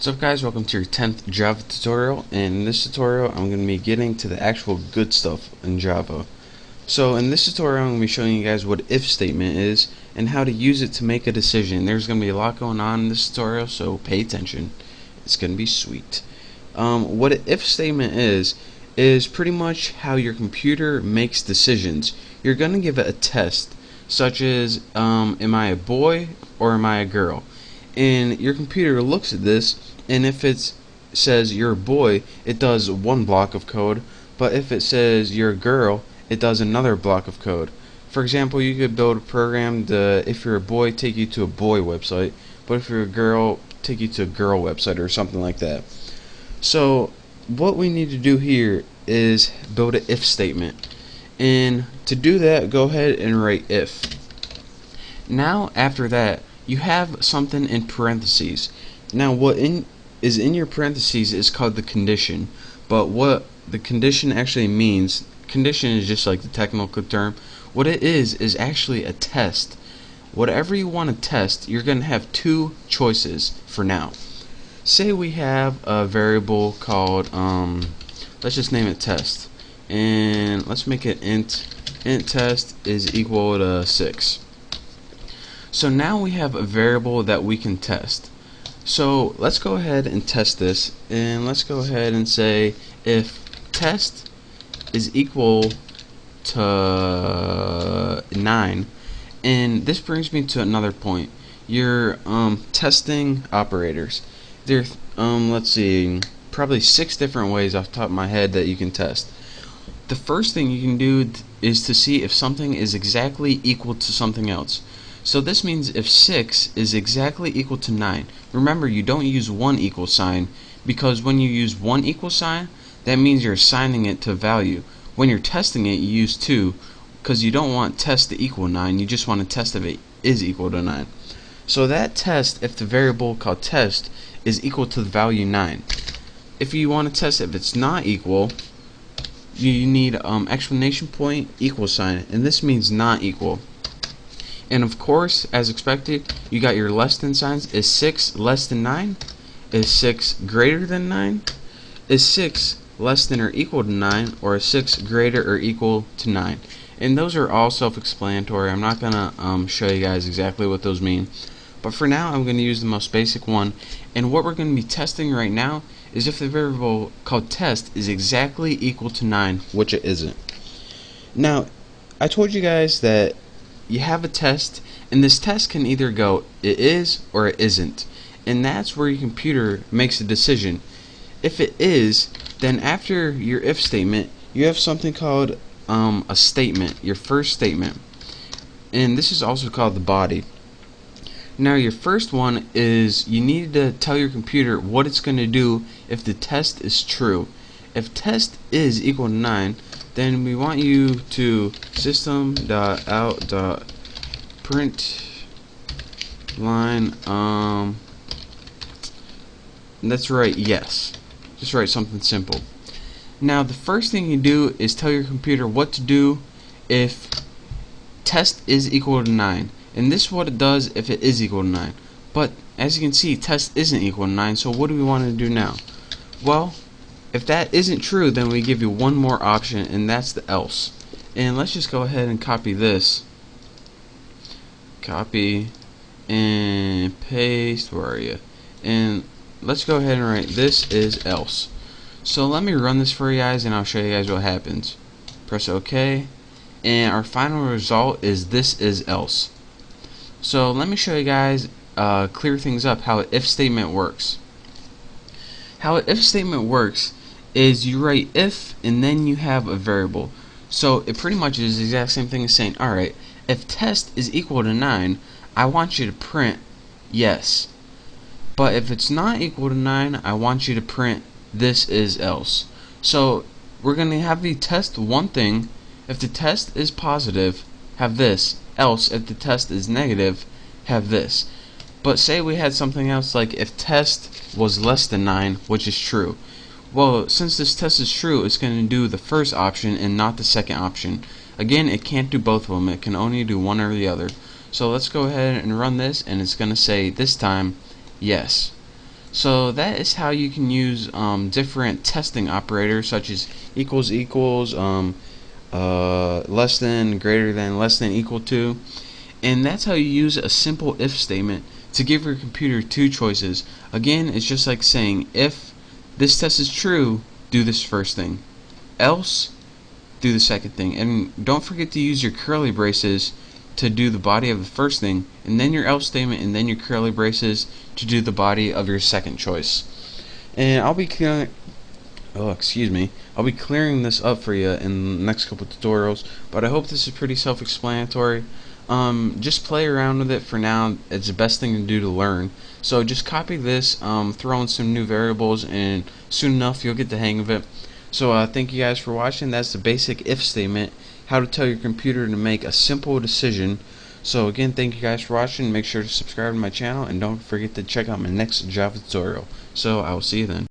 What's up guys, welcome to your 10th Java tutorial, and in this tutorial I'm going to be getting to the actual good stuff in Java. So in this tutorial I'm going to be showing you guys what if statement is and how to use it to make a decision. There's going to be a lot going on in this tutorial, so pay attention. It's going to be sweet. What an if statement is pretty much how your computer makes decisions. You're going to give it a test, such as am I a boy or am I a girl? And your computer looks at this, and if it says you're a boy, it does one block of code, but if it says you're a girl, it does another block of code. For example, you could build a program to, if you're a boy, take you to a boy website, but if you're a girl, take you to a girl website or something like that. So what we need to do here is build an if statement, and to do that, go ahead and write if. Now after that, you have something in parentheses. Now what is in your parentheses is called the condition, but what the condition actually means, condition is just like the technical term, what it is actually a test. Whatever you want to test, you're going to have two choices for now. Say we have a variable called, let's just name it test, and let's make it int test is equal to 6. So now we have a variable that we can test. So let's go ahead and test this, and let's go ahead and say if test is equal to 9, and this brings me to another point. Your testing operators. There, let's see, probably 6 different ways off the top of my head that you can test. The first thing you can do is to see if something is exactly equal to something else. So this means if 6 is exactly equal to 9, remember you don't use one equal sign, because when you use one equal sign, that means you're assigning it to a value. When you're testing it, you use 2, because you don't want test to equal 9, you just want to test if it is equal to 9. So that test, if the variable called test is equal to the value 9. If you want to test if it's not equal, you need exclamation point equal sign, and this means not equal. And of course, as expected, you got your less than signs. Is 6 less than 9? Is 6 greater than 9? Is 6 less than or equal to 9? Or is 6 greater or equal to 9? And those are all self-explanatory. I'm not going to show you guys exactly what those mean. But for now, I'm going to use the most basic one. And what we're going to be testing right now is if the variable called test is exactly equal to 9, which it isn't. Now, I told you guys that you have a test, and this test can either go it is or it isn't, and that's where your computer makes a decision. If it is, then after your if statement you have something called a statement, your first statement, and this is also called the body. Now your first one is you need to tell your computer what it's going to do if the test is true. If test is equal to 9, then we want you to system.out.println that's right, yes. Just write something simple. Now the first thing you do is tell your computer what to do if test is equal to 9. And this is what it does if it is equal to 9. But as you can see, test isn't equal to 9, so what do we want to do now? Well, if that isn't true, then we give you one more option, and that's the else. And let's just go ahead and copy this. Copy and paste. Where are you? And let's go ahead and write this is else. So let me run this for you guys, and I'll show you guys what happens. Press OK, and our final result is this is else. So let me show you guys, clear things up, how an if statement works. How an if statement works is you write if, and then you have a variable. So it pretty much is the exact same thing as saying, alright, if test is equal to 9, I want you to print yes. But if it's not equal to 9, I want you to print this is else. So we're going to have the test one thing. If the test is positive, have this. Else, if the test is negative, have this. But say we had something else like if test was less than 9, which is true. Well, since this test is true, it's going to do the first option and not the second option. Again, it can't do both of them. It can only do one or the other. So let's go ahead and run this, and it's going to say this time yes. So that is how you can use different testing operators such as equals equals, less than, greater than, less than, equal to. And that's how you use a simple if statement to give your computer two choices. Again, it's just like saying, if this test is true, do this first thing. Else, do the second thing. And don't forget to use your curly braces to do the body of the first thing, and then your else statement, and then your curly braces to do the body of your second choice. And I'll be clearing this up for you in the next couple tutorials, but I hope this is pretty self-explanatory. Just play around with it for now. It's the best thing to do to learn. So just copy this, throw in some new variables, and soon enough you'll get the hang of it. So thank you guys for watching. That's the basic if statement, how to tell your computer to make a simple decision. So again, thank you guys for watching. Make sure to subscribe to my channel, and don't forget to check out my next Java tutorial. So I will see you then.